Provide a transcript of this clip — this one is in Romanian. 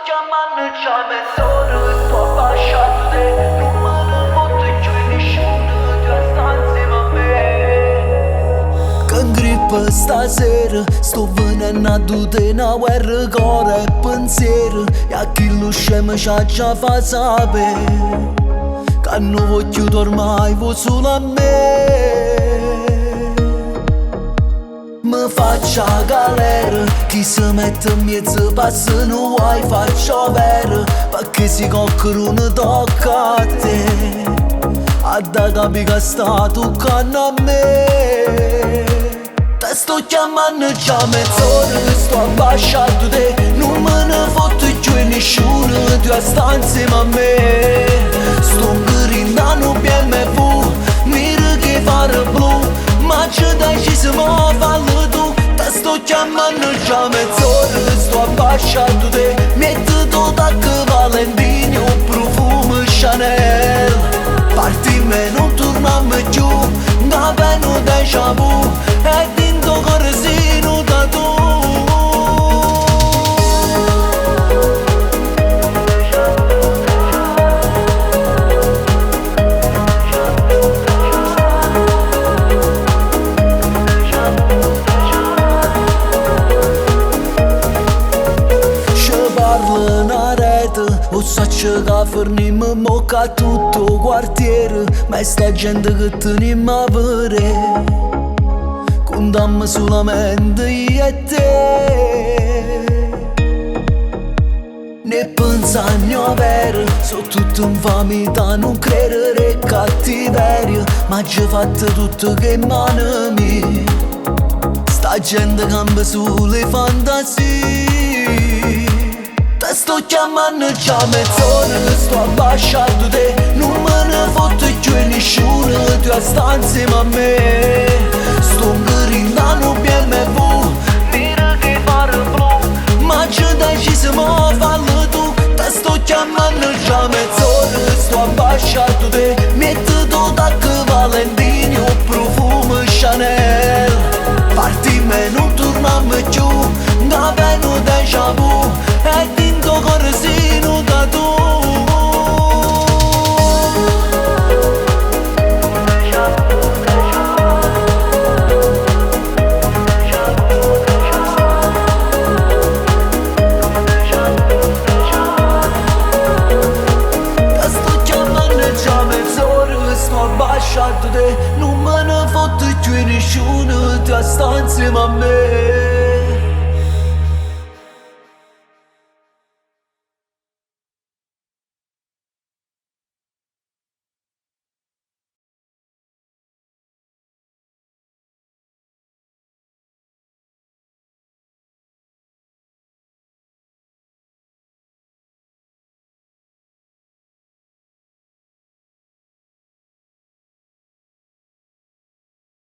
chiamando già mezz'ora, sto lasciato te, non me ne fotte più nessuno, due stanze ma me. Când gripă stasera, sto venendo a dute na guerra core e pensiero. E a chi lo scemo già fa sapere che non voglio dormire, vuoi solo a me. Mi faccio a galera, chi si mette in mezzo passa non vuoi faccio vera. Perché se qualcuno tocca a te, a da capi che sta toccando a me. Te sto chiamando già mezz'ora, sto abbasciato te, non me ne fotte più nessuno, due stanze ma a me. Sto grindando BMW, mira che fare blu, ma ci dai ci siamo a farlo tu. Te sto chiamando già mezz'ora, sto abbasciato te, metti tutto a che Valentino, profumo Chanel. Partimmo e non torniamo più, da veno déjà vu, e dentro corsino da tu. O saccio che forniamo mocca a tutto il quartiere, ma sta gente che teniamo a vedere, contammo solamente io e te. Ne pensano a vero, sono tutto infamità, non credere cattiveria, ma ci fatto tutto che mano mia. Sta gente cambia sulle fantasie. Te sto chiamando già mezz'ora, sto abbasciato te, non me ne fotte più nessuno, due stanze ma a me. Sto grindando BMW, mira che fare blu, ma ci dai ci siamo a farlo tu. Te sto chiamando già mezz'ora.